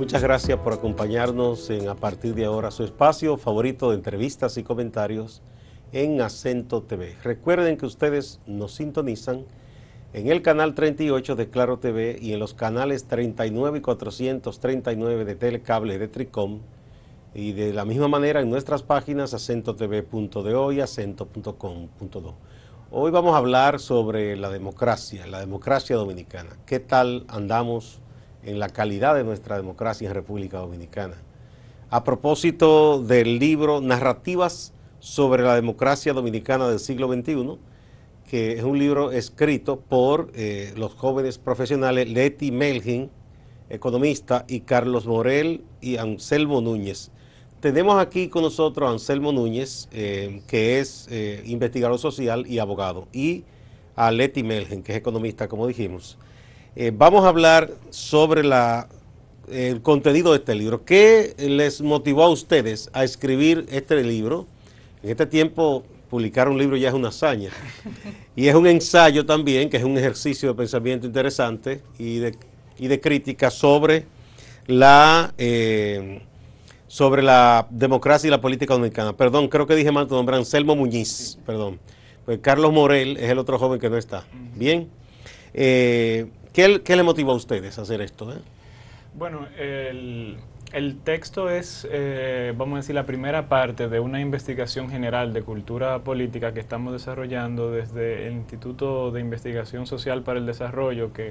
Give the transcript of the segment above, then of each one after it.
Muchas gracias por acompañarnos en a partir de ahora su espacio favorito de entrevistas y comentarios en Acento TV. Recuerden que ustedes nos sintonizan en el canal 38 de Claro TV y en los canales 39 y 439 de Telecable de Tricom, y de la misma manera en nuestras páginas acentotv.do y acento.com.do. Hoy vamos a hablar sobre la democracia dominicana. ¿Qué tal andamos en la calidad de nuestra democracia en República Dominicana? A propósito del libro Narrativas sobre la democracia dominicana del siglo XXI, que es un libro escrito por los jóvenes profesionales Leti Melgen, economista, y Carlos Morel y Anselmo Núñez. Tenemos aquí con nosotros a Anselmo Núñez, que es investigador social y abogado, y a Leti Melgen, que es economista, como dijimos. Vamos a hablar sobre el contenido de este libro. ¿Qué les motivó a ustedes a escribir este libro? En este tiempo, publicar un libro ya es una hazaña. Y es un ensayo también, que es un ejercicio de pensamiento interesante y de crítica sobre la democracia y la política dominicana. Perdón, creo que dije mal tu nombre, Anselmo Muñiz, perdón. Pues Carlos Morel es el otro joven que no está. Bien. ¿Qué le motivó a ustedes a hacer esto? Bueno, el texto es, vamos a decir, la primera parte de una investigación general de cultura política que estamos desarrollando desde el Instituto de Investigación Social para el Desarrollo, que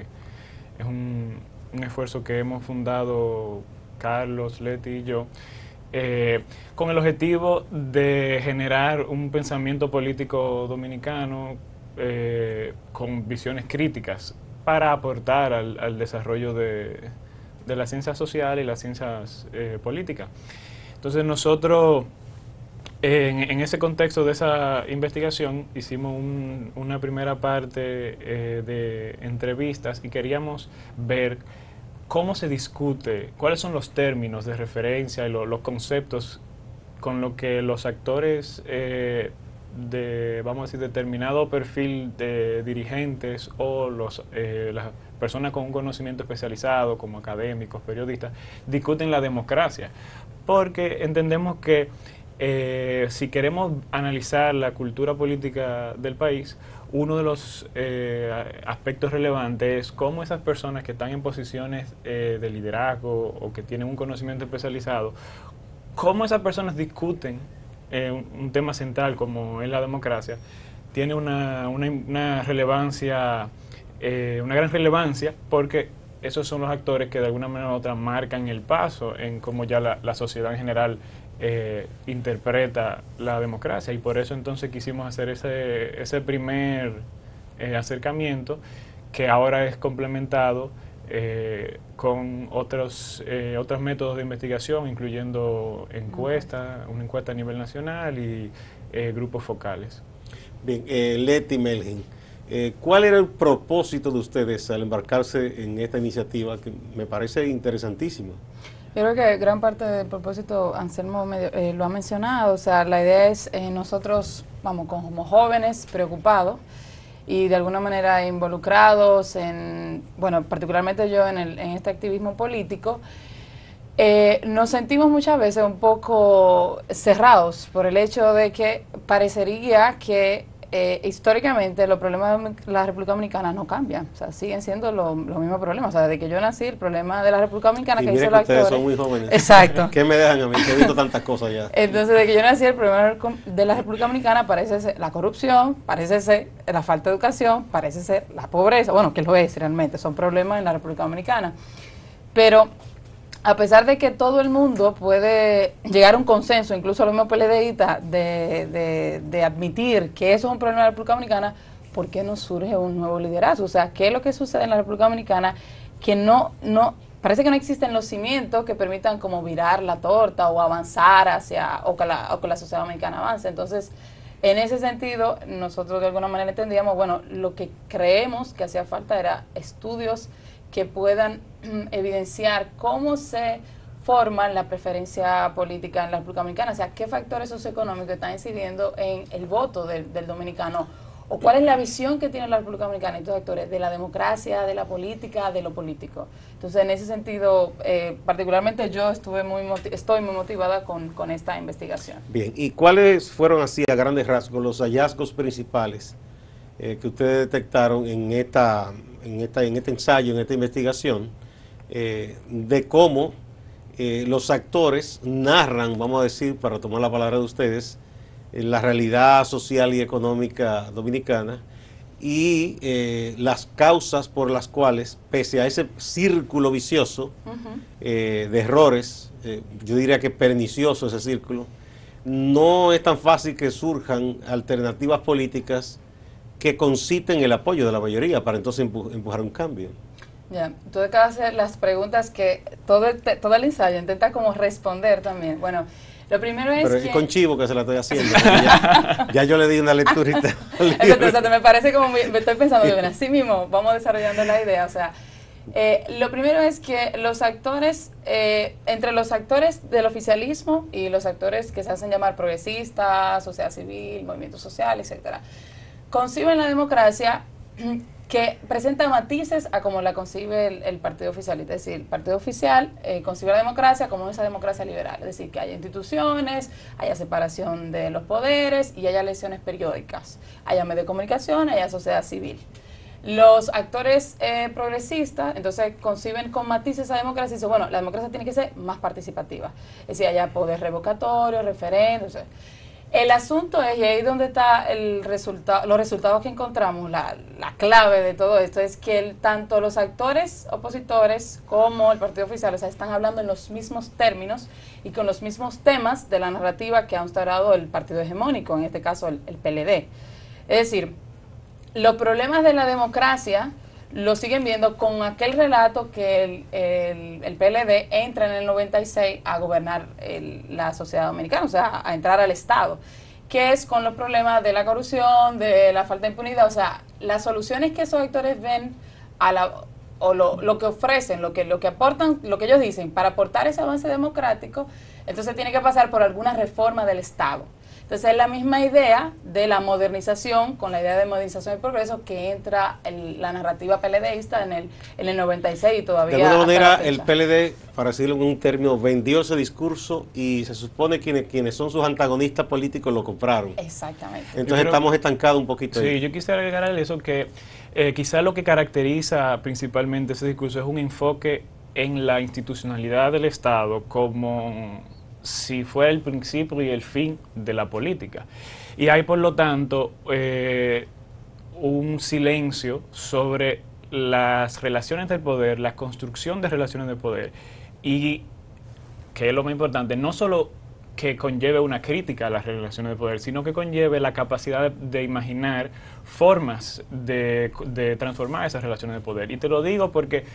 es un esfuerzo que hemos fundado Carlos, Leti y yo, con el objetivo de generar un pensamiento político dominicano con visiones críticas para aportar al desarrollo de las ciencias sociales y las ciencias políticas. Entonces nosotros, en ese contexto de esa investigación, hicimos una primera parte de entrevistas y queríamos ver cómo se discute, cuáles son los términos de referencia y los conceptos con los que los actores vamos a decir, determinado perfil de dirigentes o las personas con un conocimiento especializado, como académicos, periodistas, discuten la democracia. Porque entendemos que si queremos analizar la cultura política del país, uno de los aspectos relevantes es cómo esas personas que están en posiciones de liderazgo o que tienen un conocimiento especializado, cómo esas personas discuten un tema central como es la democracia, tiene una relevancia, una gran relevancia, porque esos son los actores que de alguna manera u otra marcan el paso en cómo ya la sociedad en general interpreta la democracia, y por eso entonces quisimos hacer ese primer acercamiento, que ahora es complementado con otros métodos de investigación, incluyendo una encuesta a nivel nacional y grupos focales. Bien, Leti Melgen, ¿cuál era el propósito de ustedes al embarcarse en esta iniciativa que me parece interesantísima? Yo creo que gran parte del propósito, Anselmo lo ha mencionado, o sea, la idea es nosotros, vamos, como jóvenes preocupados y de alguna manera involucrados bueno, particularmente yo en este activismo político, nos sentimos muchas veces un poco cerrados por el hecho de que parecería que históricamente los problemas de la República Dominicana no cambian, o sea, siguen siendo los mismos problemas. O sea, desde que yo nací, el problema de la República Dominicana y que mire hizo que los ustedes actores. son muy jóvenes. Exacto. ¿Qué me dejan a mí? Que he visto tantas cosas ya. Entonces, desde que yo nací, el problema de la República Dominicana parece ser la corrupción, parece ser la falta de educación, parece ser la pobreza, bueno, que lo es realmente, son problemas en la República Dominicana. Pero a pesar de que todo el mundo puede llegar a un consenso, incluso los mismos PLDistas, de admitir que eso es un problema de la República Dominicana, ¿por qué no surge un nuevo liderazgo? O sea, ¿qué es lo que sucede en la República Dominicana que parece que no existen los cimientos que permitan como virar la torta o avanzar o que la sociedad dominicana avance? Entonces, en ese sentido, nosotros de alguna manera entendíamos, bueno, lo que creemos que hacía falta era estudios que puedan evidenciar cómo se forma la preferencia política en la República Dominicana, o sea, qué factores socioeconómicos están incidiendo en el voto del dominicano, o cuál es la visión que tiene la República Dominicana y estos actores de la democracia, de la política, de lo político. Entonces, en ese sentido, particularmente yo estoy muy motivada con esta investigación. Bien, ¿y cuáles fueron así a grandes rasgos los hallazgos principales que ustedes detectaron en este ensayo, en esta investigación, de cómo los actores narran, vamos a decir, para tomar la palabra de ustedes, la realidad social y económica dominicana y las causas por las cuales, pese a ese círculo vicioso de errores, yo diría que pernicioso ese círculo, no es tan fácil que surjan alternativas políticas que conciten el apoyo de la mayoría para entonces empujar un cambio. Ya, tú acabas de hacer las preguntas que todo el ensayo intenta como responder también. Bueno, lo primero es pero que... con chivo que se la estoy haciendo, ya yo le di una lecturita. Exacto, me parece como me estoy pensando, bien, así mismo vamos desarrollando la idea, o sea, lo primero es que los actores, entre los actores del oficialismo y los actores que se hacen llamar progresistas, sociedad civil, movimientos sociales, etcétera, conciben la democracia que presenta matices a como la concibe el partido oficial. Es decir, el partido oficial concibe la democracia como esa democracia liberal, es decir, que haya instituciones, haya separación de los poderes y haya elecciones periódicas, haya medios de comunicación, haya sociedad civil. Los actores progresistas, entonces, conciben con matices a democracia y dicen, bueno, la democracia tiene que ser más participativa, es decir, haya poder revocatorio, referendos. El asunto es, y ahí donde está los resultados que encontramos, la clave de todo esto, es que tanto los actores opositores como el partido oficial, o sea, están hablando en los mismos términos y con los mismos temas de la narrativa que ha instaurado el partido hegemónico, en este caso el PLD. Es decir, los problemas de la democracia lo siguen viendo con aquel relato que el PLD entra en el 96 a gobernar la sociedad dominicana, o sea, a entrar al Estado, que es con los problemas de la corrupción, de la falta de impunidad, o sea, las soluciones que esos actores ven lo que ofrecen, lo que aportan, lo que ellos dicen, para aportar ese avance democrático, entonces tiene que pasar por alguna reforma del Estado. Entonces es la misma idea de la modernización, con la idea de modernización y progreso, que entra la narrativa PLDista en el 96 y todavía. De alguna manera el PLD, para decirlo en un término, vendió ese discurso y se supone quienes son sus antagonistas políticos lo compraron. Exactamente. Entonces estamos estancados un poquito. Sí, ahí. yo quisiera agregar a eso que quizá lo que caracteriza principalmente ese discurso es un enfoque en la institucionalidad del Estado como si fuera el principio y el fin de la política. Y hay, por lo tanto, un silencio sobre las relaciones del poder, la construcción de relaciones de poder, y, que es lo más importante, no solo que conlleve una crítica a las relaciones de poder, sino que conlleve la capacidad de imaginar formas de transformar esas relaciones de poder. Y te lo digo porque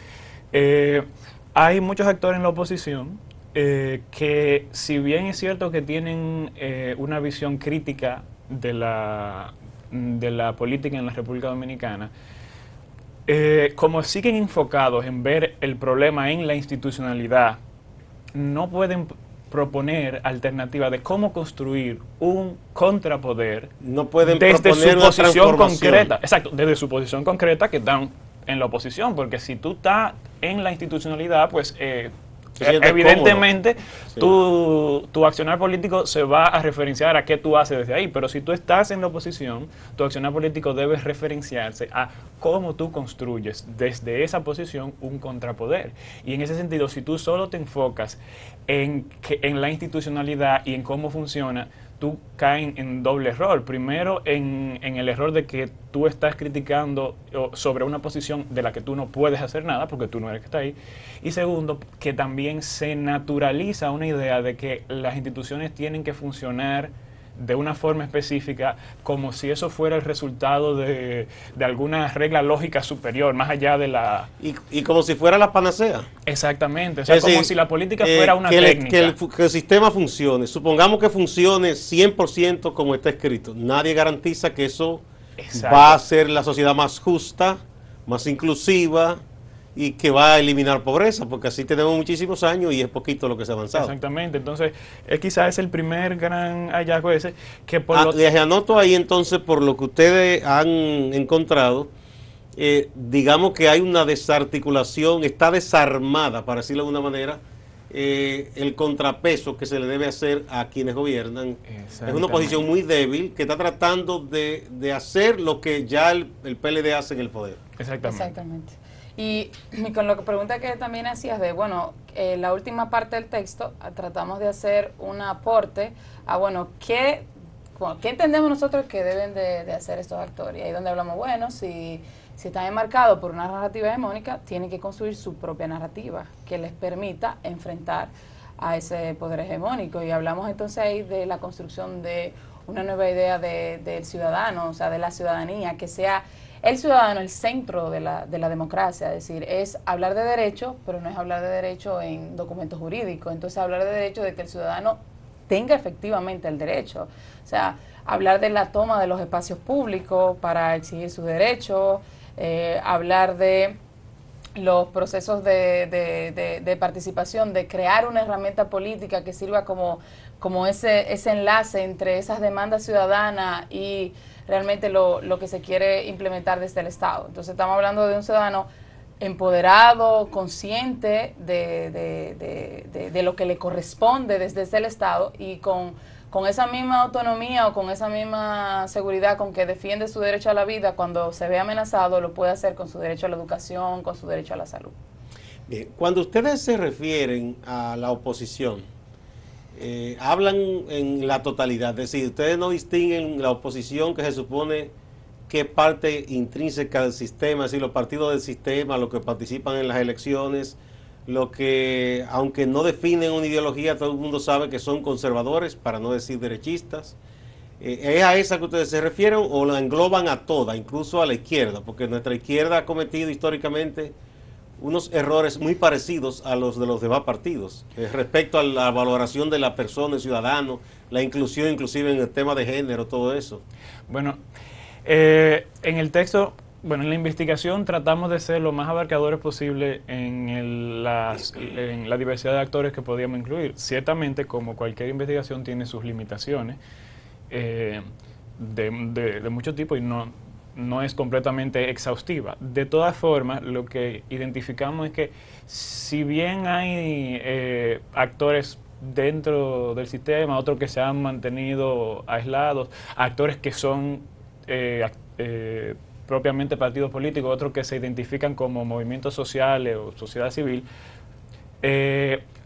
hay muchos actores en la oposición que, si bien es cierto que tienen una visión crítica de la política en la República Dominicana, como siguen enfocados en ver el problema en la institucionalidad, no pueden proponer alternativas de cómo construir un contrapoder. No pueden desde proponer su una posición transformación. concreta. Exacto, desde su posición concreta que están en la oposición, porque si tú estás en la institucionalidad, pues evidentemente sí, tu accionar político se va a referenciar a qué tú haces desde ahí, pero si tú estás en la oposición, tu accionar político debe referenciarse a cómo tú construyes desde esa posición un contrapoder. Y en ese sentido, si tú solo te enfocas en la institucionalidad y en cómo funciona, tú caes en doble error. Primero, en el error de que tú estás criticando sobre una posición de la que tú no puedes hacer nada, porque tú no eres que está ahí. Y segundo, que también se naturaliza una idea de que las instituciones tienen que funcionar de una forma específica, como si eso fuera el resultado de alguna regla lógica superior, más allá de la... Y como si fuera la panacea. Exactamente, o sea, Es como decir, si la política fuera una técnica. Que el sistema funcione. Supongamos que funcione 100% como está escrito. Nadie garantiza que eso Exacto. va a ser la sociedad más justa, más inclusiva y que va a eliminar pobreza, porque así tenemos muchísimos años y es poquito lo que se ha avanzado. Exactamente, entonces quizás es el primer gran hallazgo ese que les anoto ahí entonces por lo que ustedes han encontrado, digamos que hay una desarticulación, está desarmada, para decirlo de alguna manera, el contrapeso que se le debe hacer a quienes gobiernan. Es una oposición muy débil que está tratando de hacer lo que ya el PLD hace en el poder. Exactamente. Y con lo que pregunta que también hacías de, bueno, la última parte del texto, tratamos de hacer un aporte a, bueno, ¿qué entendemos nosotros que deben de hacer estos actores? Y ahí donde hablamos, bueno, si están enmarcados por una narrativa hegemónica, tienen que construir su propia narrativa que les permita enfrentar a ese poder hegemónico. Y hablamos entonces ahí de la construcción de una nueva idea del ciudadano, o sea, de la ciudadanía, que sea el ciudadano el centro de la democracia. Es decir, es hablar de derecho, pero no es hablar de derecho en documentos jurídicos. Entonces, hablar de derecho de que el ciudadano tenga efectivamente el derecho. O sea, hablar de la toma de los espacios públicos para exigir sus derechos, hablar de los procesos de participación, de crear una herramienta política que sirva como ese enlace entre esas demandas ciudadanas y realmente lo que se quiere implementar desde el Estado. Entonces estamos hablando de un ciudadano empoderado, consciente de lo que le corresponde desde el Estado y con esa misma autonomía o con esa misma seguridad con que defiende su derecho a la vida, cuando se ve amenazado, lo puede hacer con su derecho a la educación, con su derecho a la salud. Bien, cuando ustedes se refieren a la oposición, hablan en la totalidad, es decir, ustedes no distinguen la oposición que se supone que es parte intrínseca del sistema, es decir, los partidos del sistema, los que participan en las elecciones, lo que, aunque no definen una ideología, todo el mundo sabe que son conservadores, para no decir derechistas. ¿Es a esa que ustedes se refieren o la engloban a toda, incluso a la izquierda? Porque nuestra izquierda ha cometido históricamente unos errores muy parecidos a los de los demás partidos, respecto a la valoración de la persona, el ciudadano, la inclusión inclusive en el tema de género, todo eso. Bueno, en el texto, bueno, en la investigación tratamos de ser lo más abarcadores posible en la diversidad de actores que podíamos incluir. Ciertamente, como cualquier investigación, tiene sus limitaciones de mucho tipo y no es completamente exhaustiva. De todas formas, lo que identificamos es que si bien hay actores dentro del sistema, otros que se han mantenido aislados, actores que son propiamente partidos políticos, otros que se identifican como movimientos sociales o sociedad civil,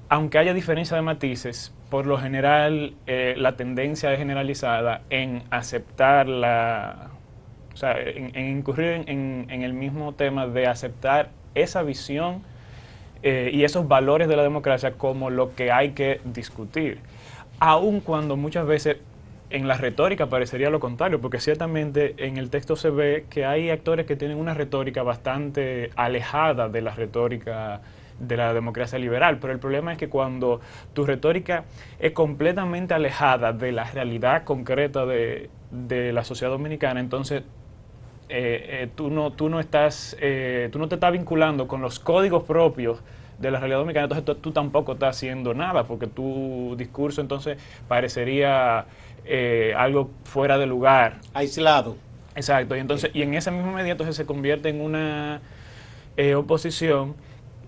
aunque haya diferencia de matices, por lo general la tendencia es generalizada en aceptar o sea, en incurrir en el mismo tema de aceptar esa visión y esos valores de la democracia como lo que hay que discutir, aun cuando muchas veces en la retórica parecería lo contrario, porque ciertamente en el texto se ve que hay actores que tienen una retórica bastante alejada de la retórica de la democracia liberal, pero el problema es que cuando tu retórica es completamente alejada de la realidad concreta de la sociedad dominicana, entonces tú no te estás vinculando con los códigos propios de la realidad dominicana, entonces tú tampoco estás haciendo nada, porque tu discurso entonces parecería algo fuera de lugar. Aislado. Exacto, y entonces y en esa misma medida entonces se convierte en una oposición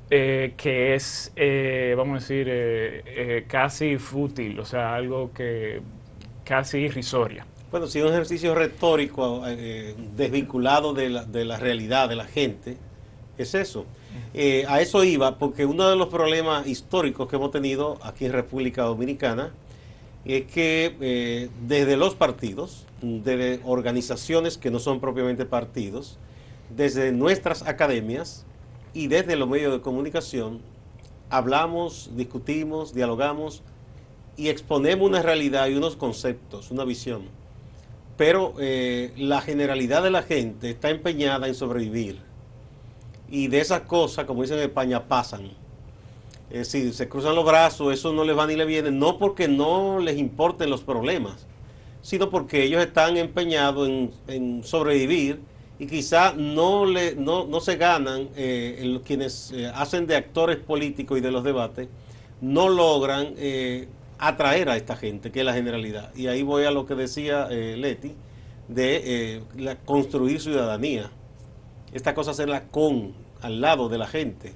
que es, vamos a decir, casi fútil, o sea, algo que casi irrisoria. Bueno, si es un ejercicio retórico desvinculado de la realidad de la gente, es eso. A eso iba, porque uno de los problemas históricos que hemos tenido aquí en República Dominicana es que desde los partidos, desde organizaciones que no son propiamente partidos, desde nuestras academias y desde los medios de comunicación, hablamos, discutimos, dialogamos y exponemos una realidad y unos conceptos, una visión. Pero la generalidad de la gente está empeñada en sobrevivir. Y de esas cosas, como dicen en España, pasan. Es decir, se cruzan los brazos, eso no les va ni le viene, no porque no les importen los problemas, sino porque ellos están empeñados en sobrevivir y quizá no se ganan, quienes hacen de actores políticos y de los debates, no logran atraer a esta gente, que es la generalidad. Y ahí voy a lo que decía Leti, de construir ciudadanía. Esta cosa hacerla al lado de la gente.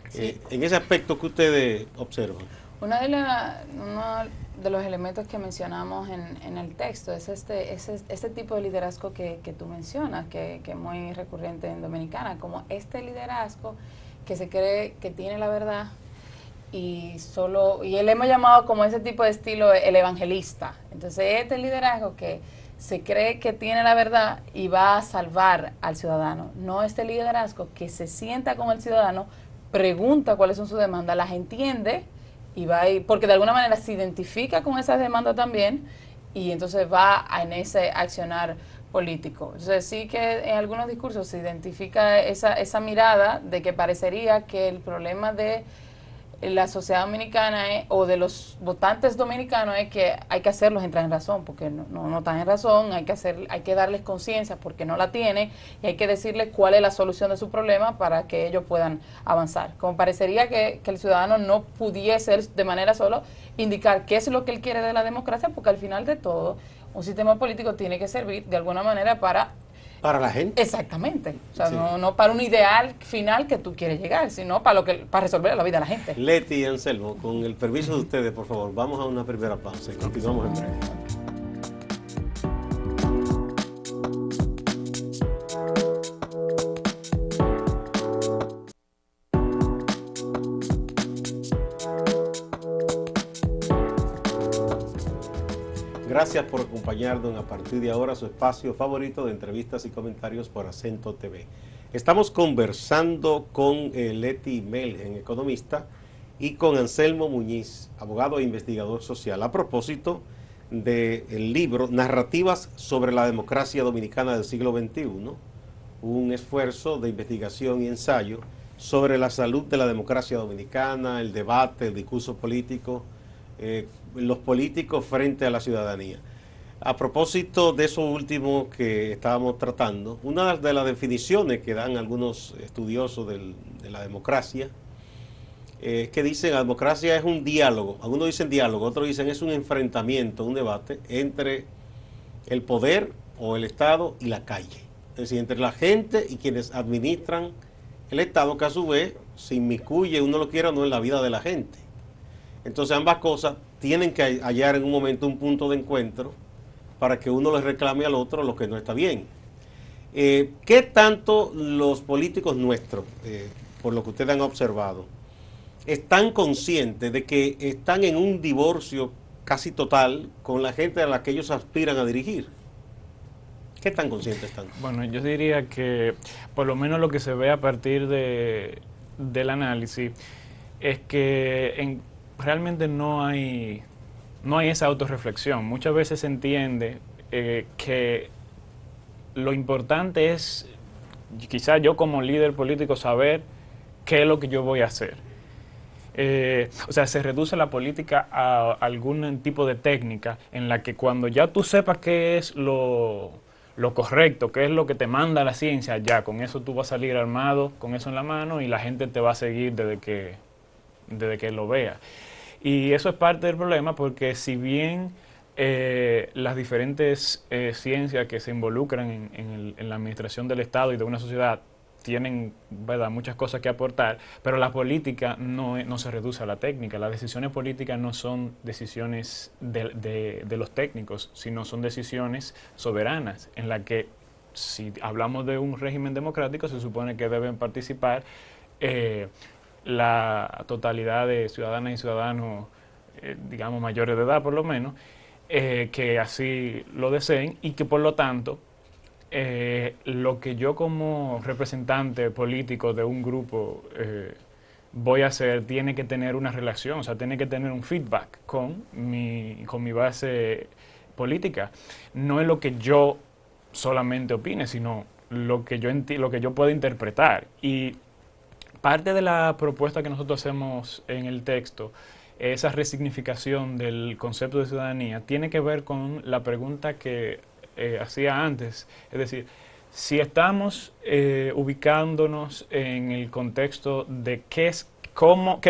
Sí. En ese aspecto que ustedes observan. Uno de los elementos que mencionamos en el texto es este tipo de liderazgo que tú mencionas, que es muy recurrente en Dominicana, como este liderazgo que se cree que tiene la verdad y él hemos llamado como ese tipo de estilo el evangelista. Entonces este liderazgo que se cree que tiene la verdad y va a salvar al ciudadano, no este liderazgo que se sienta con el ciudadano, pregunta cuáles son sus demandas, las entiende y va a ir, porque de alguna manera se identifica con esas demandas también y entonces va en ese accionar político. Entonces sí que en algunos discursos se identifica esa mirada de que parecería que el problema de la sociedad dominicana o de los votantes dominicanos es que hay que hacerlos entrar en razón, porque no están en razón, hay que darles conciencia porque no la tiene y hay que decirles cuál es la solución de su problema para que ellos puedan avanzar. Como parecería que el ciudadano no pudiese de manera solo indicar qué es lo que él quiere de la democracia, porque al final de todo un sistema político tiene que servir de alguna manera para la gente. Exactamente. O sea, Sí. no para un ideal final que tú quieres llegar, sino para resolver la vida de la gente. Leti y Anselmo, con el permiso de ustedes, por favor, vamos a una primera pausa y continuamos en breve. Gracias por acompañarnos a partir de ahora a su espacio favorito de entrevistas y comentarios por Acento TV. Estamos conversando con Leti Melgen, economista, y con Anselmo Muñiz, abogado e investigador social, a propósito del libro Narrativas sobre la democracia dominicana del siglo XXI, un esfuerzo de investigación y ensayo sobre la salud de la democracia dominicana, el debate, el discurso político, los políticos frente a la ciudadanía. A propósito de eso último que estábamos tratando, una de las definiciones que dan algunos estudiosos de la democracia es que dicen la democracia es un diálogo, algunos dicen diálogo, otros dicen es un enfrentamiento, un debate entre el poder o el Estado y la calle, es decir, entre la gente y quienes administran el Estado, que a su vez se inmiscuye, uno lo quiera o no, en la vida de la gente. Entonces ambas cosas tienen que hallar en un momento un punto de encuentro para que uno le reclame al otro lo que no está bien. ¿Qué tanto los políticos nuestros, por lo que ustedes han observado, están conscientes de que están en un divorcio casi total con la gente a la que ellos aspiran a dirigir? ¿Qué tan conscientes están? Bueno, yo diría que por lo menos lo que se ve a partir del análisis es que realmente no hay esa autorreflexión. Muchas veces se entiende que lo importante es, quizás yo como líder político, saber qué es lo que yo voy a hacer. O sea, se reduce la política a algún tipo de técnica en la que cuando ya tú sepas qué es lo correcto, qué es lo que te manda la ciencia, ya con eso tú vas a salir armado, con eso en la mano, y la gente te va a seguir desde que lo vea. Y eso es parte del problema, porque si bien las diferentes ciencias que se involucran en la administración del Estado y de una sociedad tienen, ¿verdad?, muchas cosas que aportar, pero la política no se reduce a la técnica. Las decisiones políticas no son decisiones de los técnicos, sino son decisiones soberanas, en las que, si hablamos de un régimen democrático, se supone que deben participar la totalidad de ciudadanas y ciudadanos, digamos, mayores de edad por lo menos, que así lo deseen, y que por lo tanto lo que yo como representante político de un grupo voy a hacer tiene que tener una relación, o sea, tiene que tener un feedback con mi base política. No es lo que yo solamente opine, sino lo que yo puedo interpretar. Y parte de la propuesta que nosotros hacemos en el texto, esa resignificación del concepto de ciudadanía, tiene que ver con la pregunta que hacía antes. Es decir, Si estamos ubicándonos en el contexto de qué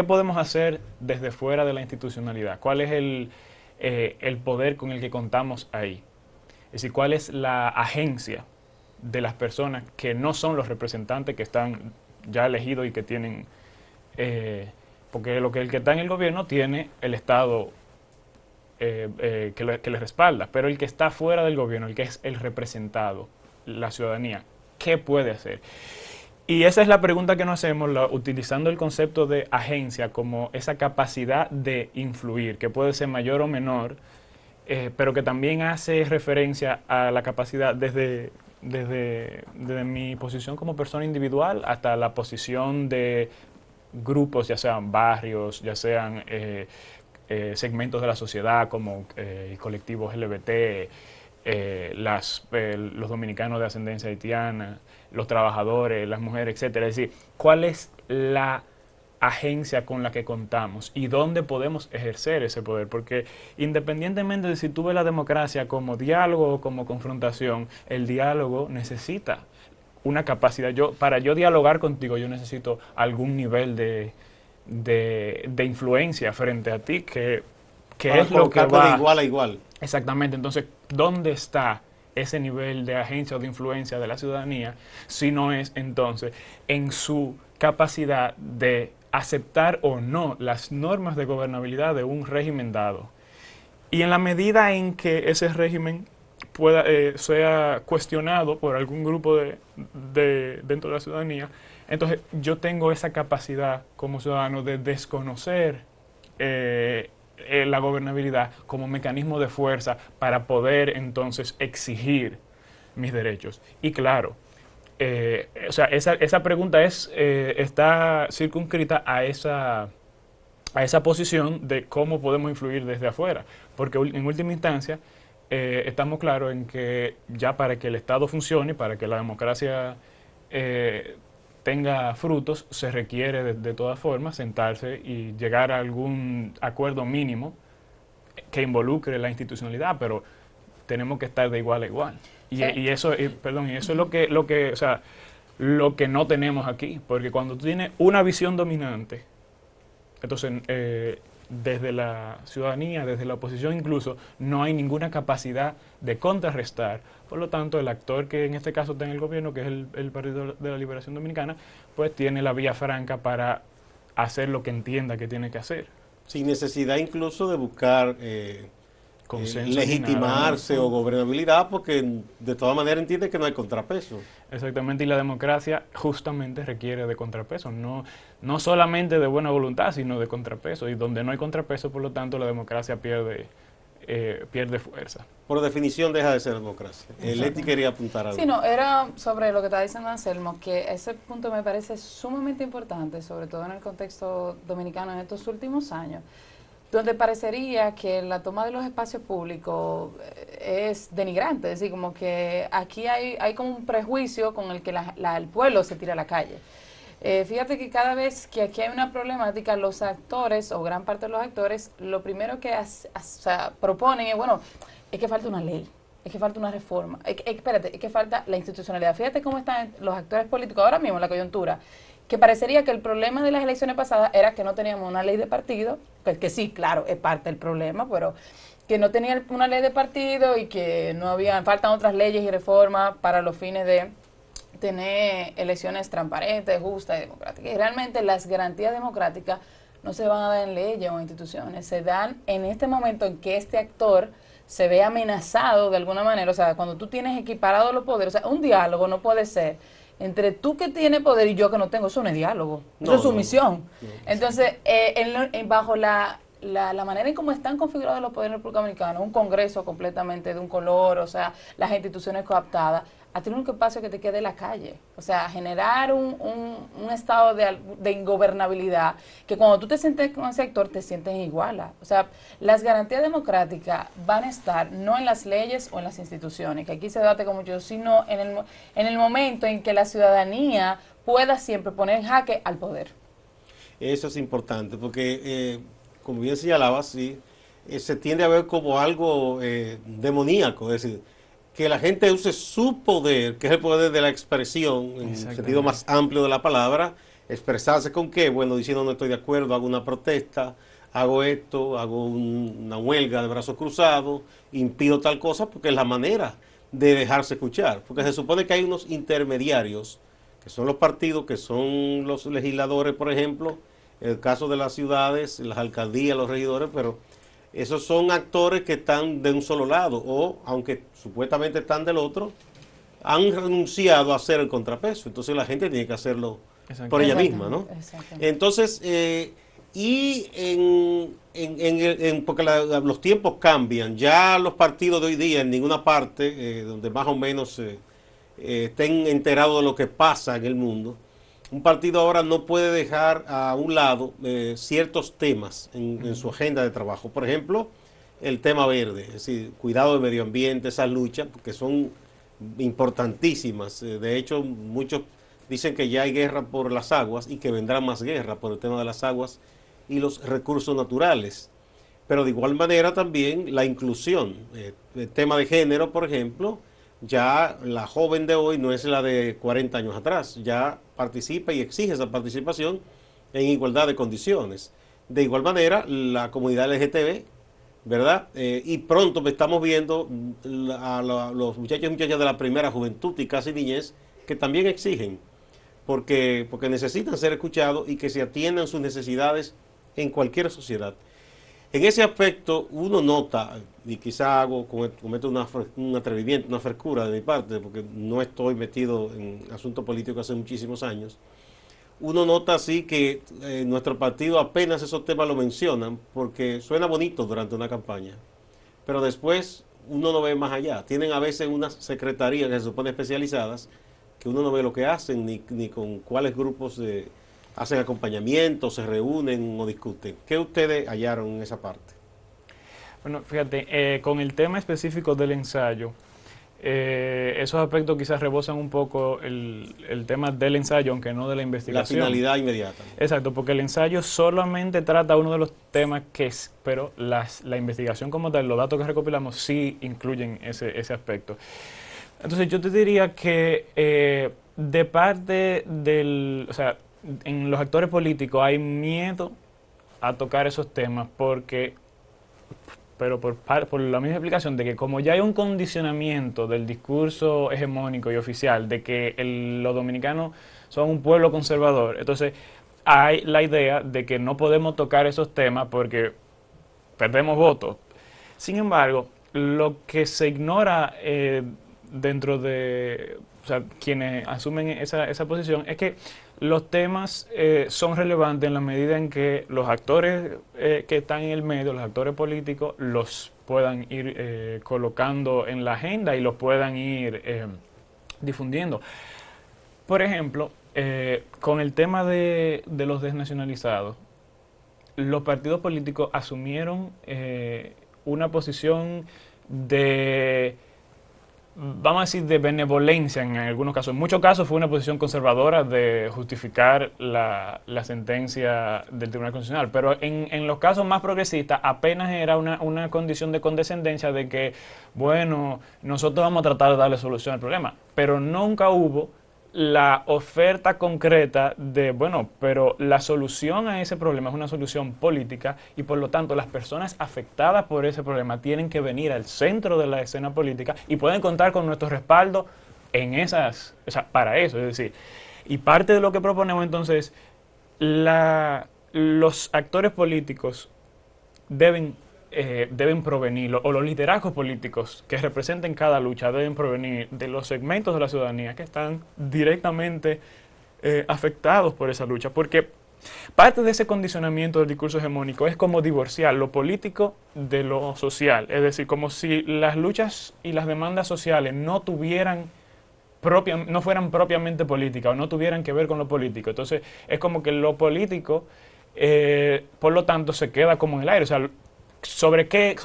podemos hacer desde fuera de la institucionalidad, cuál es el poder con el que contamos ahí, es decir, cuál es la agencia de las personas que no son los representantes que están ya elegidos y que tienen, porque el que está en el gobierno tiene el Estado que le respalda, pero el que está fuera del gobierno, el que es el representado, la ciudadanía, ¿qué puede hacer? Y esa es la pregunta que nos hacemos utilizando el concepto de agencia como esa capacidad de influir, que puede ser mayor o menor, pero que también hace referencia a la capacidad desde mi posición como persona individual hasta la posición de grupos, ya sean barrios, ya sean segmentos de la sociedad como colectivos LGBT, los dominicanos de ascendencia haitiana, los trabajadores, las mujeres, etcétera. Es decir, ¿cuál es la agencia con la que contamos y dónde podemos ejercer ese poder? Porque independientemente de si tú ves la democracia como diálogo o como confrontación, el diálogo necesita una capacidad. Para yo dialogar contigo, yo necesito algún nivel de influencia frente a ti, que es lo que va de igual a igual. Exactamente. Entonces, ¿dónde está ese nivel de agencia o de influencia de la ciudadanía si no es entonces en su capacidad de aceptar o no las normas de gobernabilidad de un régimen dado? Y en la medida en que ese régimen sea cuestionado por algún grupo dentro de la ciudadanía, entonces yo tengo esa capacidad como ciudadano de desconocer la gobernabilidad como mecanismo de fuerza para poder entonces exigir mis derechos. Y claro, o sea, esa pregunta está circunscrita a esa posición de cómo podemos influir desde afuera, porque en última instancia estamos claros en que ya para que el Estado funcione, para que la democracia tenga frutos, se requiere de todas formas sentarse y llegar a algún acuerdo mínimo que involucre la institucionalidad, pero tenemos que estar de igual a igual. Y eso es o sea, lo que no tenemos aquí, porque cuando tú tienes una visión dominante, entonces desde la ciudadanía, desde la oposición incluso, no hay ninguna capacidad de contrarrestar. Por lo tanto, el actor que en este caso está en el gobierno, que es el Partido de la Liberación Dominicana, pues tiene la vía franca para hacer lo que entienda que tiene que hacer. Sin necesidad incluso de buscar legitimarse nada, ¿no? o gobernabilidad, porque de todas maneras entiende que no hay contrapeso. Exactamente, y la democracia justamente requiere de contrapeso, no solamente de buena voluntad, sino de contrapeso, y donde no hay contrapeso, por lo tanto, la democracia pierde fuerza. Por definición deja de ser democracia. Leti quería apuntar algo. Sí, no, era sobre lo que estaba diciendo Anselmo, que ese punto me parece sumamente importante, sobre todo en el contexto dominicano en estos últimos años, donde parecería que la toma de los espacios públicos es denigrante, es decir, como que aquí hay como un prejuicio con el que el pueblo se tira a la calle. Fíjate que cada vez que aquí hay una problemática, los actores, o gran parte de los actores, lo primero que proponen es, bueno, es que falta una ley, es que falta una reforma, es que falta la institucionalidad. Fíjate cómo están los actores políticos ahora mismo en la coyuntura, que parecería que el problema de las elecciones pasadas era que no teníamos una ley de partido, que sí, claro, es parte del problema, pero que no tenía una ley de partido y que faltan otras leyes y reformas para los fines de tener elecciones transparentes, justas y democráticas. Y realmente las garantías democráticas no se van a dar en leyes o en instituciones, se dan en este momento en que este actor se ve amenazado de alguna manera. O sea, cuando tú tienes equiparados los poderes, o sea, un diálogo no puede ser entre tú que tienes poder y yo que no tengo. Eso no es diálogo, eso es sumisión. Entonces, bajo la manera en cómo están configurados los poderes republicanos, un Congreso completamente de un color, o sea, las instituciones coaptadas, a ti lo único que pasa es que te quede la calle. O sea, generar un estado de ingobernabilidad, que cuando tú te sientes con ese actor, te sientes igual. O sea, las garantías democráticas van a estar no en las leyes o en las instituciones, que aquí se debate con mucho, sino en el momento en que la ciudadanía pueda siempre poner en jaque al poder. Eso es importante, porque, como bien señalaba, sí, se tiende a ver como algo demoníaco, es decir, que la gente use su poder, que es el poder de la expresión, en el sentido más amplio de la palabra, expresarse con qué, bueno, diciendo no estoy de acuerdo, hago una protesta, hago esto, hago una huelga de brazos cruzados, impido tal cosa, porque es la manera de dejarse escuchar, porque se supone que hay unos intermediarios, que son los partidos, que son los legisladores, por ejemplo, el caso de las ciudades, las alcaldías, los regidores, pero esos son actores que están de un solo lado, o aunque supuestamente están del otro, han renunciado a hacer el contrapeso, entonces la gente tiene que hacerlo por ella misma, ¿no? Entonces, porque los tiempos cambian, ya los partidos de hoy día en ninguna parte, donde más o menos estén enterados de lo que pasa en el mundo, un partido ahora no puede dejar a un lado ciertos temas en su agenda de trabajo. Por ejemplo, el tema verde, es decir, cuidado del medio ambiente, esas luchas, porque son importantísimas. De hecho, muchos dicen que ya hay guerra por las aguas y que vendrá más guerra por el tema de las aguas y los recursos naturales. Pero de igual manera también la inclusión. El tema de género, por ejemplo, ya la joven de hoy no es la de 40 años atrás, ya participa y exige esa participación en igualdad de condiciones. De igual manera, la comunidad LGTB, ¿verdad? Y pronto estamos viendo a los muchachos y muchachas de la primera juventud y casi niñez que también exigen, porque necesitan ser escuchados y que se atiendan sus necesidades en cualquier sociedad. En ese aspecto uno nota, y quizá cometo un atrevimiento, una frescura de mi parte, porque no estoy metido en asuntos políticos hace muchísimos años, uno nota así que nuestro partido apenas esos temas lo mencionan, porque suena bonito durante una campaña, pero después uno no ve más allá. Tienen a veces unas secretarías que se supone especializadas, que uno no ve lo que hacen, ni con cuáles grupos hacen acompañamiento, se reúnen o discuten. ¿Qué ustedes hallaron en esa parte? Bueno, fíjate, con el tema específico del ensayo, esos aspectos quizás rebosan un poco el tema del ensayo, aunque no de la investigación. La finalidad inmediata. Exacto, porque el ensayo solamente trata uno de los temas pero la investigación como tal, los datos que recopilamos sí incluyen ese aspecto. Entonces yo te diría que de parte o sea, en los actores políticos hay miedo a tocar esos temas pero por la misma explicación de que como ya hay un condicionamiento del discurso hegemónico y oficial de que los dominicanos son un pueblo conservador, entonces hay la idea de que no podemos tocar esos temas porque perdemos votos. Sin embargo, lo que se ignora dentro de, o sea, quienes asumen esa posición es que los temas son relevantes en la medida en que los actores que están en el medio, los actores políticos, los puedan ir colocando en la agenda y los puedan ir difundiendo. Por ejemplo, con el tema de los desnacionalizados, los partidos políticos asumieron una posición de, vamos a decir, de benevolencia en algunos casos. En muchos casos fue una posición conservadora de justificar la sentencia del Tribunal Constitucional, pero en los casos más progresistas apenas era una condición de condescendencia de que, bueno, nosotros vamos a tratar de darle solución al problema, pero nunca hubo la oferta concreta de, bueno, pero la solución a ese problema es una solución política y por lo tanto las personas afectadas por ese problema tienen que venir al centro de la escena política y pueden contar con nuestro respaldo para eso, es decir, y parte de lo que proponemos entonces, los actores políticos deben provenir, o los liderazgos políticos que representen cada lucha deben provenir de los segmentos de la ciudadanía que están directamente afectados por esa lucha, porque parte de ese condicionamiento del discurso hegemónico es como divorciar lo político de lo social, es decir, como si las luchas y las demandas sociales no fueran propiamente políticas o no tuvieran que ver con lo político. Entonces es como que lo político, por lo tanto, se queda como en el aire. O sea, ¿sobre qué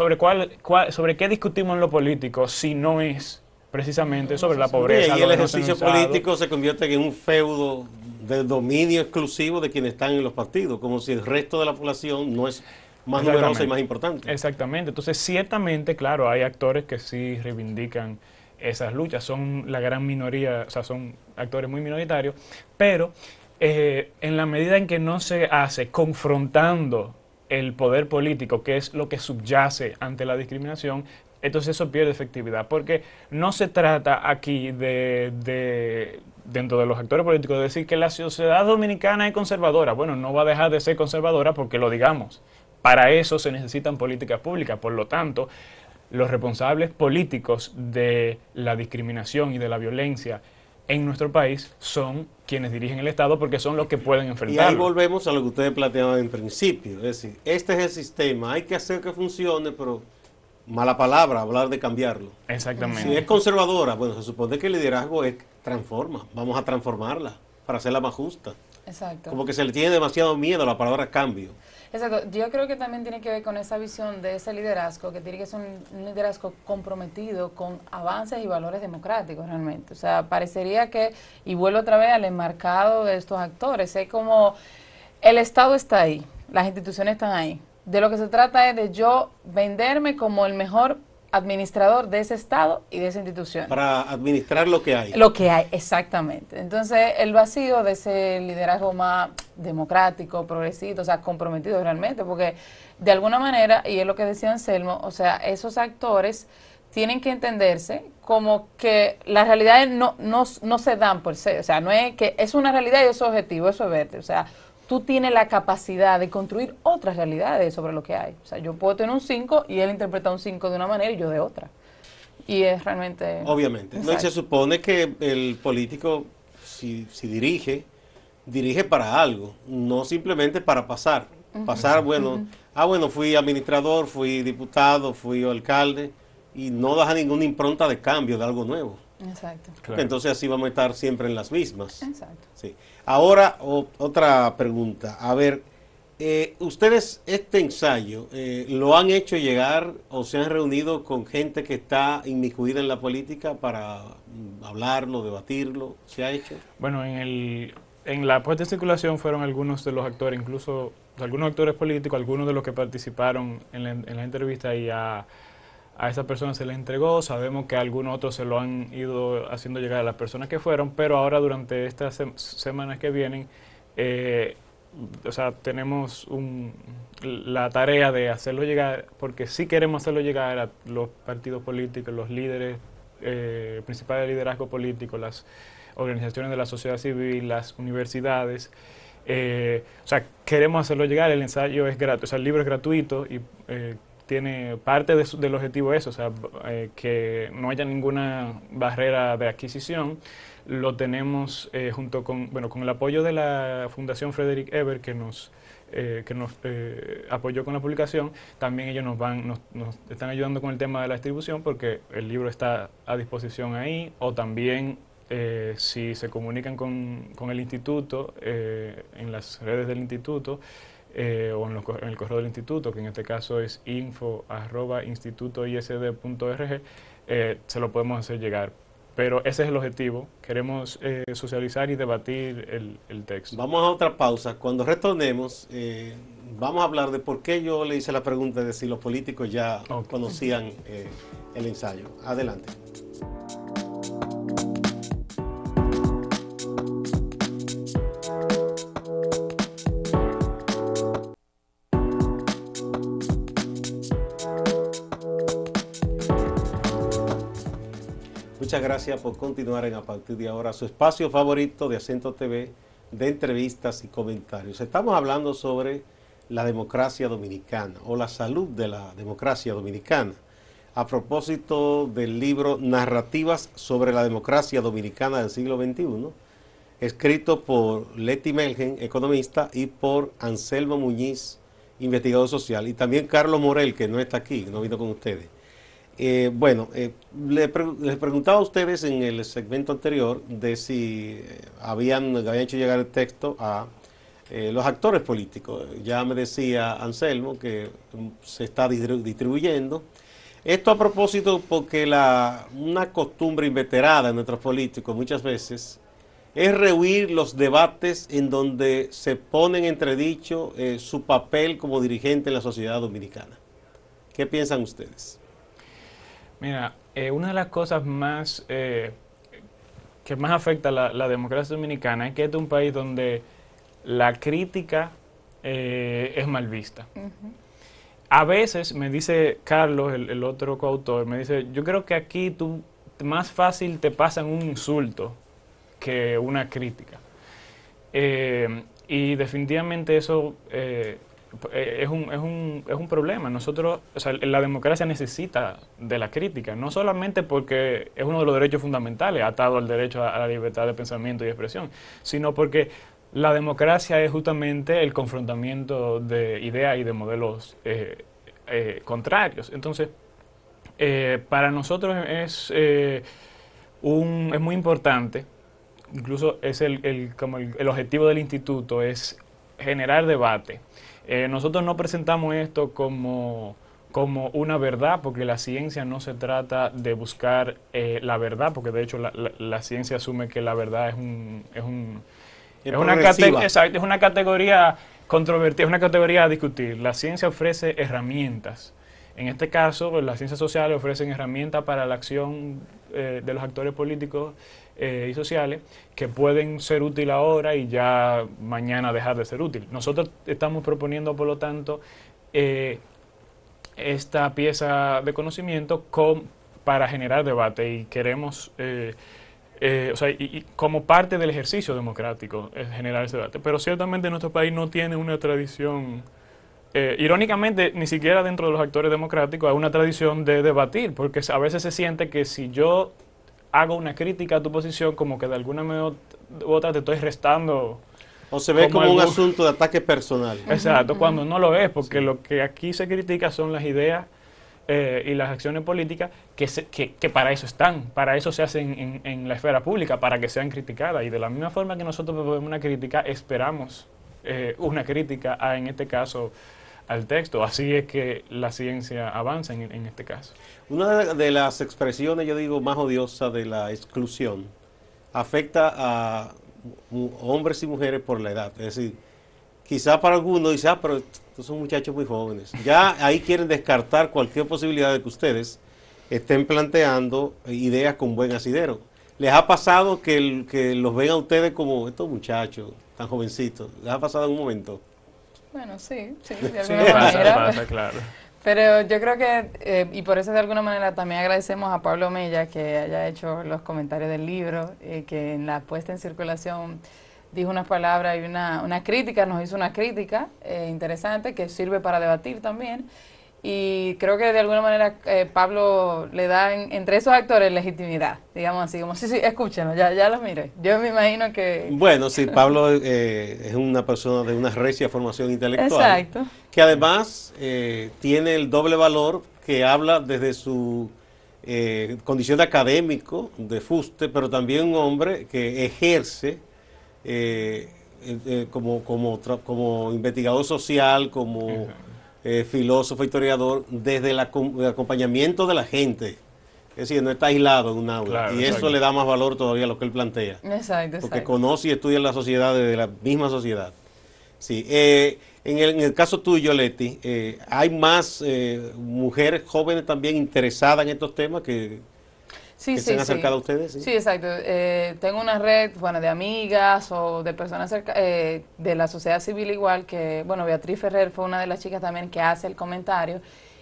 discutimos en lo político si no es precisamente sobre la pobreza? Y el ejercicio político se convierte en un feudo de dominio exclusivo de quienes están en los partidos, como si el resto de la población no es más numerosa y más importante. Exactamente. Entonces, ciertamente, claro, hay actores que sí reivindican esas luchas. Son la gran minoría, o sea, son actores muy minoritarios, pero en la medida en que no se hace confrontando el poder político, que es lo que subyace ante la discriminación, entonces eso pierde efectividad, porque no se trata aquí dentro de los actores políticos, de decir que la sociedad dominicana es conservadora. Bueno, no va a dejar de ser conservadora porque lo digamos. Para eso se necesitan políticas públicas, por lo tanto, los responsables políticos de la discriminación y de la violencia en nuestro país son quienes dirigen el Estado, porque son los que pueden enfrentarlo. Y ahí volvemos a lo que ustedes planteaban en principio, es decir, este es el sistema, hay que hacer que funcione, pero mala palabra, hablar de cambiarlo. Exactamente. Si es conservadora, bueno, se supone que el liderazgo es transforma, vamos a transformarla para hacerla más justa. Exacto. Como que se le tiene demasiado miedo a la palabra cambio. Exacto, yo creo que también tiene que ver con esa visión de ese liderazgo, que tiene que ser un liderazgo comprometido con avances y valores democráticos realmente. O sea, parecería que, y vuelvo otra vez al enmarcado de estos actores, es como el Estado está ahí, las instituciones están ahí. De lo que se trata es de yo venderme como el mejor administrador de ese Estado y de esa institución. Para administrar lo que hay. Lo que hay, exactamente. Entonces, el vacío de ese liderazgo más democrático, progresista, o sea, comprometido realmente, porque de alguna manera, y es lo que decía Anselmo, o sea, esos actores tienen que entenderse como que las realidades no se dan por sí, o sea, no es que es una realidad y es objetivo, eso es verde, o sea, tú tienes la capacidad de construir otras realidades sobre lo que hay. O sea, yo puedo tener un 5 y él interpreta un 5 de una manera y yo de otra. Y es realmente... Obviamente. No, y se supone que el político, si dirige para algo, no simplemente para pasar. Pasar, bueno, bueno, fui administrador, fui diputado, fui alcalde, y no deja ninguna impronta de cambio, de algo nuevo. Exacto. Claro. Entonces así vamos a estar siempre en las mismas. Exacto. Sí. Ahora, otra pregunta. A ver, ustedes este ensayo lo han hecho llegar o se han reunido con gente que está inmiscuida en la política para hablarlo, debatirlo. ¿Se ha hecho? Bueno, en la puesta en circulación fueron algunos de los actores, incluso algunos actores políticos, algunos de los que participaron en la entrevista, y a esas personas se les entregó. Sabemos que algunos otros se lo han ido haciendo llegar a las personas que fueron, pero ahora durante estas semanas que vienen, o sea, tenemos la tarea de hacerlo llegar, porque sí queremos hacerlo llegar a los partidos políticos, los líderes principales de liderazgo político, las organizaciones de la sociedad civil, las universidades. O sea, queremos hacerlo llegar. El ensayo es gratuito, o sea, el libro es gratuito y tiene parte del objetivo eso, o sea, que no haya ninguna barrera de adquisición. Lo tenemos junto con el apoyo de la Fundación Frederick Ebert, que nos apoyó con la publicación. También ellos nos están ayudando con el tema de la distribución, porque el libro está a disposición ahí, o también si se comunican con el instituto, en las redes del instituto, o en el correo del instituto, que en este caso es info@institutoisd.org, se lo podemos hacer llegar. Pero ese es el objetivo, queremos socializar y debatir el texto. Vamos a otra pausa. Cuando retornemos, vamos a hablar de por qué yo le hice la pregunta de si los políticos ya conocían el ensayo. Adelante. Muchas gracias por continuar a partir de ahora su espacio favorito de Acento TV de entrevistas y comentarios. Estamos hablando sobre la democracia dominicana o la salud de la democracia dominicana a propósito del libro Narrativas sobre la democracia dominicana del siglo XXI, escrito por Leti Melgen, economista, y por Anselmo Muñiz, investigador social, y también Carlos Morel, que no está aquí, no vino con ustedes. Les preguntaba a ustedes en el segmento anterior de si habían hecho llegar el texto a los actores políticos. Ya me decía Anselmo que se está distribuyendo. Esto a propósito porque una costumbre inveterada en nuestros políticos muchas veces es rehuir los debates en donde se pone en entredicho su papel como dirigente en la sociedad dominicana. ¿Qué piensan ustedes? Mira, una de las cosas más que más afecta a la democracia dominicana es que este es un país donde la crítica es mal vista. A veces, me dice Carlos, el otro coautor, me dice, yo creo que aquí más fácil te pasan un insulto que una crítica. Y definitivamente eso es un problema. Nosotros, o sea, la democracia necesita de la crítica, no solamente porque es uno de los derechos fundamentales, atado al derecho a la libertad de pensamiento y expresión, sino porque la democracia es justamente el confrontamiento de ideas y de modelos contrarios. Entonces, para nosotros es muy importante. Incluso es como el objetivo del instituto es generar debate. Nosotros no presentamos esto como una verdad, porque la ciencia no se trata de buscar la verdad, porque de hecho la ciencia asume que la verdad es una categoría controvertida, es una categoría a discutir. La ciencia ofrece herramientas. En este caso, las ciencias sociales ofrecen herramientas para la acción de los actores políticos y sociales que pueden ser útiles ahora y ya mañana dejar de ser útil. Nosotros estamos proponiendo, por lo tanto, esta pieza de conocimiento para generar debate y queremos, o sea, y como parte del ejercicio democrático, generar ese debate. Pero ciertamente nuestro país no tiene una tradición. Irónicamente, ni siquiera dentro de los actores democráticos hay una tradición de debatir, porque a veces se siente que si yo hago una crítica a tu posición, como que de alguna manera u otra te estoy restando. O se ve como un asunto de ataque personal. Exacto, cuando no lo es, porque lo que aquí se critica son las ideas y las acciones políticas que para eso están, para eso se hacen en la esfera pública, para que sean criticadas. Y de la misma forma que nosotros proponemos una crítica, esperamos una crítica en este caso al texto. Así es que la ciencia avanza en este caso. Una de las expresiones, yo digo, más odiosas de la exclusión afecta a hombres y mujeres por la edad. Es decir, quizá para algunos dice, pero estos son muchachos muy jóvenes. Ya ahí quieren descartar cualquier posibilidad de que ustedes estén planteando ideas con buen asidero. ¿Les ha pasado que los ven a ustedes como estos muchachos tan jovencitos? ¿Les ha pasado en un momento? Bueno, sí, de alguna manera. Pasa, claro. Pero yo creo que, y por eso de alguna manera también agradecemos a Pablo Mella que haya hecho los comentarios del libro, que en la puesta en circulación dijo unas palabras y una crítica, nos hizo una crítica interesante que sirve para debatir también. Y creo que de alguna manera Pablo le da entre esos actores legitimidad, digamos así, como sí, escúchenos, ya los miré. Yo me imagino que... Bueno, sí, Pablo es una persona de una recia formación intelectual. Exacto. Que además tiene el doble valor que habla desde su condición de académico, de fuste, pero también un hombre que ejerce como investigador social, como filósofo, historiador, desde el acompañamiento de la gente. Es decir, no está aislado en un aula. Claro, y eso le da más valor todavía a lo que él plantea. Exacto. Porque conoce y estudia la sociedad desde la misma sociedad. Sí. En el caso tuyo, Leti, ¿hay más mujeres jóvenes también interesadas en estos temas que se han acercado a ustedes? Sí, exacto. Tengo una red, de amigas o de personas de la sociedad civil igual, que, Beatriz Ferrer fue una de las chicas también que hace el comentario.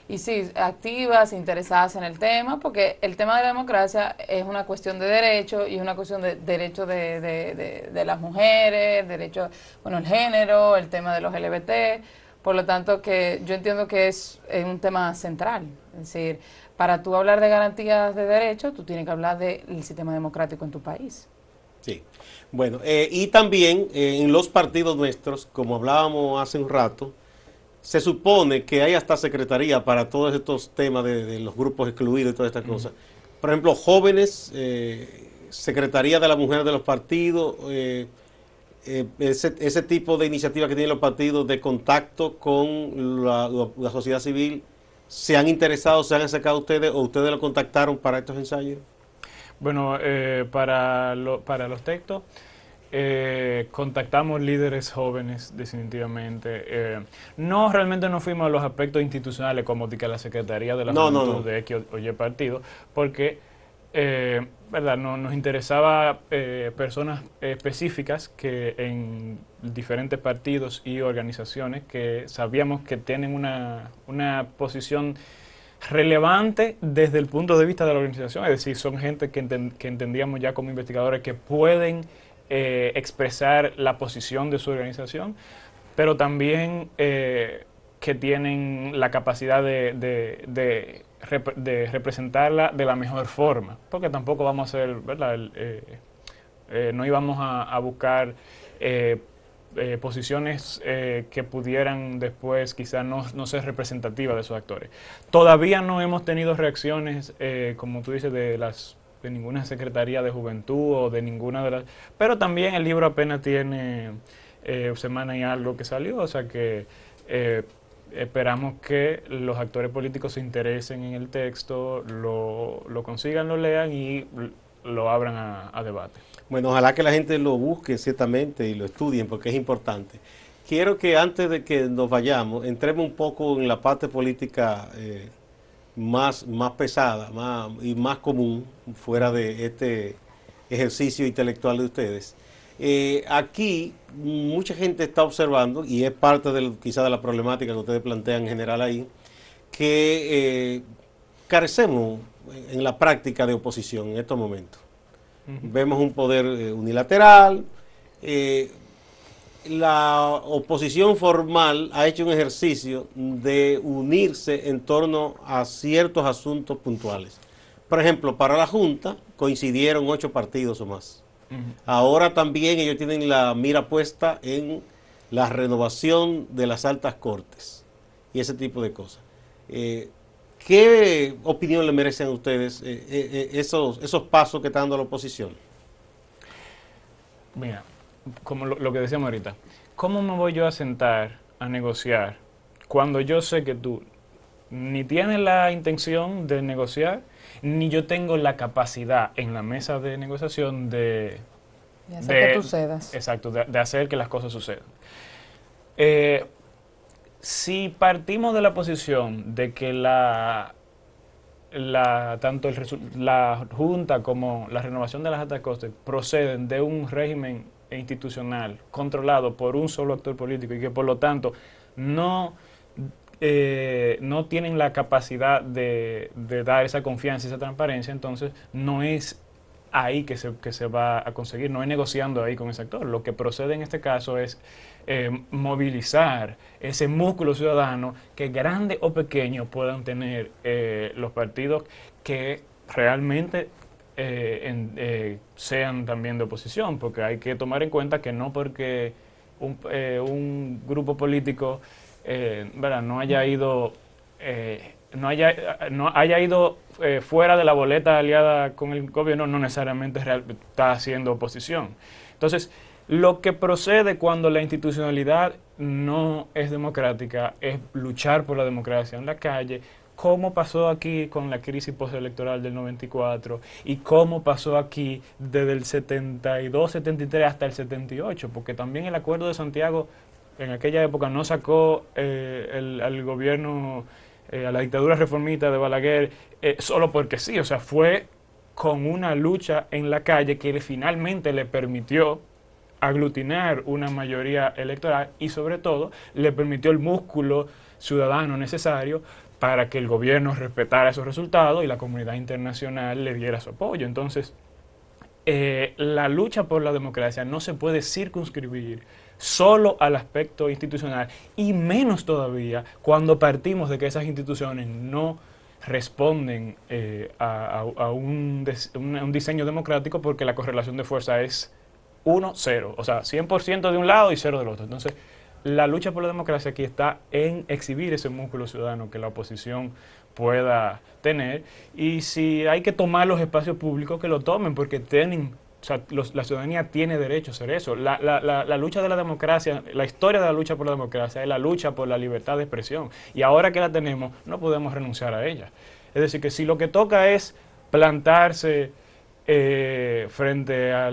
Y sí, activas, interesadas en el tema, porque el tema de la democracia es una cuestión de derecho y es una cuestión de derecho de las mujeres, derecho, el género, el tema de los LGBT. Por lo tanto, que yo entiendo que es un tema central. Es decir, para tú hablar de garantías de derechos, tú tienes que hablar del sistema democrático en tu país. Sí. Bueno, y también en los partidos nuestros, como hablábamos hace un rato, se supone que hay hasta secretaría para todos estos temas de los grupos excluidos y todas estas cosas. Por ejemplo, jóvenes, secretaría de la mujer de los partidos, ese tipo de iniciativa que tienen los partidos de contacto con la sociedad civil. ¿Se han interesado, se han acercado a ustedes o ustedes lo contactaron para estos ensayos? Bueno, para los textos, contactamos líderes jóvenes, definitivamente. No, realmente no fuimos a los aspectos institucionales como de que la Secretaría de la Juventud de X o Y partido, porque ¿verdad? No, nos interesaba personas específicas que en diferentes partidos y organizaciones que sabíamos que tienen una posición relevante desde el punto de vista de la organización, es decir, son gente que entendíamos ya como investigadores que pueden expresar la posición de su organización, pero también que tienen la capacidad de representarla de la mejor forma, porque tampoco vamos a hacer, ¿verdad? No íbamos a buscar posiciones que pudieran después quizás no ser representativas de esos actores. Todavía no hemos tenido reacciones, como tú dices, de ninguna Secretaría de Juventud o de ninguna de las... Pero también el libro apenas tiene semana y algo que salió, o sea que esperamos que los actores políticos se interesen en el texto, lo consigan, lo lean y lo abran a debate. Bueno, ojalá que la gente lo busque ciertamente y lo estudien porque es importante. Quiero que antes de que nos vayamos, entremos un poco en la parte política más pesada y más común fuera de este ejercicio intelectual de ustedes. Aquí mucha gente está observando, y es parte quizá de la problemática que ustedes plantean en general ahí, que carecemos en la práctica de oposición en estos momentos. Vemos un poder unilateral. La oposición formal ha hecho un ejercicio de unirse en torno a ciertos asuntos puntuales. Por ejemplo, para la Junta coincidieron 8 partidos o más. Ahora también ellos tienen la mira puesta en la renovación de las altas cortes y ese tipo de cosas. ¿Qué opinión le merecen a ustedes esos pasos que está dando la oposición? Mira, como lo que decíamos ahorita, ¿cómo me voy yo a sentar a negociar cuando yo sé que tú ni tienes la intención de negociar, ni yo tengo la capacidad en la mesa de negociación de hacer que tú cedas? Exacto, de hacer que las cosas sucedan. Si partimos de la posición de que tanto la Junta como la renovación de las altas cortes proceden de un régimen institucional controlado por un solo actor político y que por lo tanto no tienen la capacidad de dar esa confianza y esa transparencia, entonces no es ahí que se va a conseguir, no es negociando ahí con ese actor. Lo que procede en este caso es movilizar ese músculo ciudadano que grande o pequeño puedan tener los partidos que realmente sean también de oposición, porque hay que tomar en cuenta que no porque un grupo político ¿verdad? No haya ido fuera de la boleta aliada con el gobierno, no necesariamente está haciendo oposición. Entonces, lo que procede cuando la institucionalidad no es democrática es luchar por la democracia en la calle, como pasó aquí con la crisis postelectoral del 94 y como pasó aquí desde el 72, 73 hasta el 78, porque también el Acuerdo de Santiago en aquella época no sacó al gobierno, a la dictadura reformista de Balaguer, solo porque sí, o sea, fue con una lucha en la calle que finalmente le permitió aglutinar una mayoría electoral y sobre todo le permitió el músculo ciudadano necesario para que el gobierno respetara esos resultados y la comunidad internacional le diera su apoyo. Entonces, la lucha por la democracia no se puede circunscribir solo al aspecto institucional y menos todavía cuando partimos de que esas instituciones no responden a un diseño democrático, porque la correlación de fuerza es 1-0, o sea, 100% de un lado y 0 del otro. Entonces, la lucha por la democracia aquí está en exhibir ese músculo ciudadano que la oposición pueda tener, y si hay que tomar los espacios públicos, que lo tomen, porque o sea, la ciudadanía tiene derecho a hacer eso. La lucha de la democracia, la historia de la lucha por la democracia es la lucha por la libertad de expresión, y ahora que la tenemos no podemos renunciar a ella. Es decir, que si lo que toca es plantarse frente a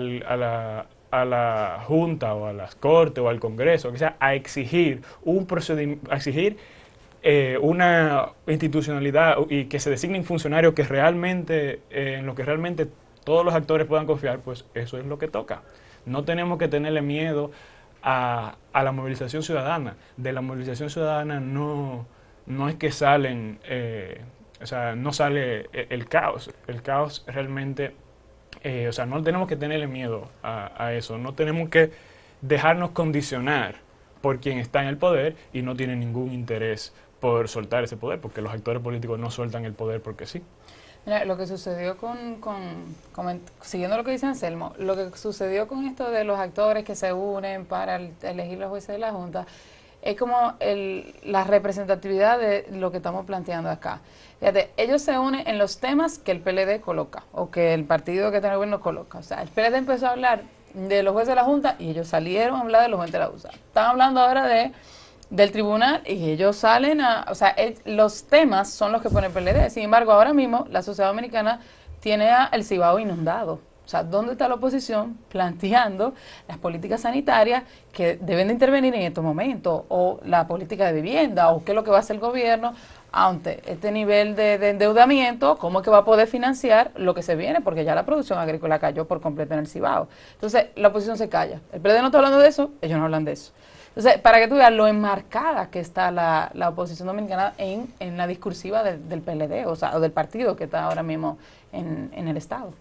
a la Junta o a las Cortes o al Congreso, que sea, a exigir un procedimiento, a exigir una institucionalidad y que se designen funcionarios que realmente, en lo que realmente todos los actores puedan confiar, pues eso es lo que toca. No tenemos que tenerle miedo a la movilización ciudadana. De la movilización ciudadana no es que salen, o sea, no sale el caos. El caos realmente, o sea, no tenemos que tenerle miedo a eso. No tenemos que dejarnos condicionar por quien está en el poder y no tiene ningún interés por soltar ese poder, porque los actores políticos no sueltan el poder porque sí. Mira, lo que sucedió siguiendo lo que dice Anselmo, lo que sucedió con esto de los actores que se unen para elegir los jueces de la Junta, es como la representatividad de lo que estamos planteando acá. Fíjate, ellos se unen en los temas que el PLD coloca, o que el partido que tiene el gobierno coloca. O sea, el PLD empezó a hablar de los jueces de la Junta y ellos salieron a hablar de los jueces de la Junta. Están hablando ahora del tribunal y ellos salen o sea, los temas son los que pone el PLD. Sin embargo, ahora mismo la sociedad dominicana tiene el Cibao inundado. O sea, ¿dónde está la oposición planteando las políticas sanitarias que deben de intervenir en estos momentos? O la política de vivienda, o qué es lo que va a hacer el gobierno ante este nivel de endeudamiento, cómo es que va a poder financiar lo que se viene, porque ya la producción agrícola cayó por completo en el Cibao. Entonces, la oposición se calla. El PLD no está hablando de eso, ellos no hablan de eso. Entonces, para que tú veas lo enmarcada que está la oposición dominicana en la discursiva del PLD, o sea, o del partido que está ahora mismo en el Estado.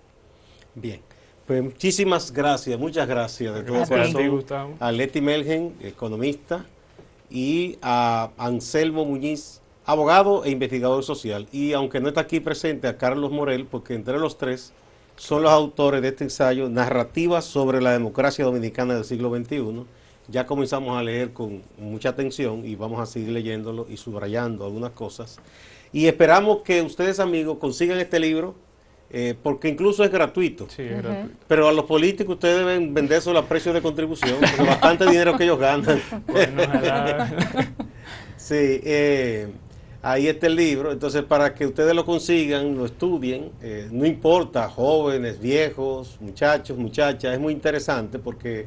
Bien, pues muchísimas gracias, muchas gracias de todo corazón a Leti Melgen, economista, y a Anselmo Muñiz, abogado e investigador social. Y aunque no está aquí presente, a Carlos Morel, porque entre los tres son los autores de este ensayo, Narrativas sobre la democracia dominicana del siglo XXI. Ya comenzamos a leer con mucha atención y vamos a seguir leyéndolo y subrayando algunas cosas. Y esperamos que ustedes, amigos, consigan este libro, porque incluso es gratuito. Sí, es gratuito. Pero a los políticos ustedes deben vendérselo a precio de contribución, porque bastante dinero que ellos ganan. Bueno, sí, ahí está el libro. Entonces, para que ustedes lo consigan, lo estudien, no importa, jóvenes, viejos, muchachos, muchachas, es muy interesante porque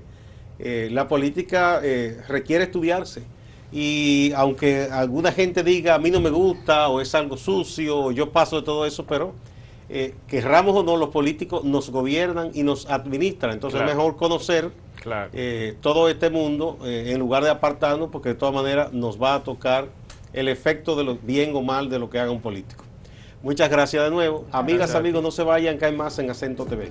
la política requiere estudiarse. Y aunque alguna gente diga, a mí no me gusta, o es algo sucio, o yo paso de todo eso, pero querramos o no, los políticos nos gobiernan y nos administran. Entonces es mejor conocer todo este mundo en lugar de apartarnos, porque de todas maneras nos va a tocar el efecto de lo bien o mal de lo que haga un político. Muchas gracias de nuevo. Amigas, amigos, no se vayan, que hay más en Acento TV.